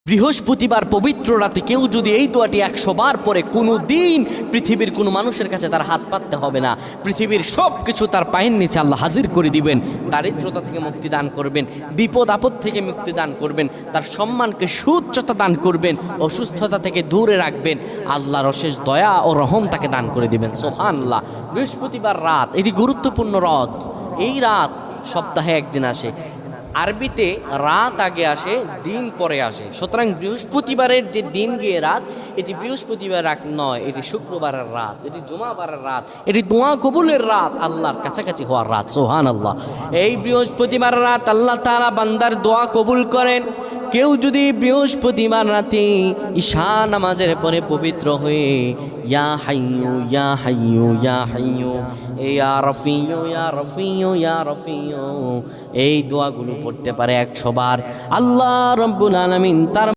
বৃহস্পতিবার পবিত্র রাতে কেউ যদি এই দোয়াটি 100 বার পরে কোনো দিন পৃথিবীর কোনো মানুষের কাছে তার হাত পাততে হবে না। পৃথিবীর সব কিছু তার পায়ের নিচে আল্লাহ হাজির করে দিবেন। দারিদ্রতা থেকে মুক্তি দান করবেন, বিপদ আপদ থেকে মুক্তি দান করবেন, তার সম্মানকে সুউচ্চতা দান করবেন, অসুস্থতা থেকে দূরে রাখবেন। আল্লাহর অশেষ দয়া ও রহম তাকে দান করে দিবেন। সুবহানাল্লাহ। বৃহস্পতিবার রাত এটি গুরুত্বপূর্ণ রাত। এই রাত সপ্তাহে একদিন আসে। আরবিতে রাত আগে আসে, দিন পরে আসে। সুতরাং বৃহস্পতিবারের যে দিন গিয়ে রাত, এটি বৃহস্পতিবার রাত নয়, এটি শুক্রবারের রাত, এটি জুমাবারের রাত, এটি দোয়া কবুলের রাত, আল্লাহর কাছাকাছি হওয়ার রাত। সুবহানাল্লাহ। এই বৃহস্পতিবার রাত আল্লাহ তাআলা বান্দার দোয়া কবুল করেন। কেউ যদি বৃহস্পতিবার রাতে ঈশা নামাজের পরে পবিত্র হয়ে ইয়া হাইয়ু ইয়া হাইয়ু ইয়া হাইয়ু ইয়া রফিয়ু ইয়া রফিয়ু ইয়া রফিয়ু এই দোয়াগুলো পড়তে পারে 100 বার, আল্লাহ রাব্বুল আলামিন তার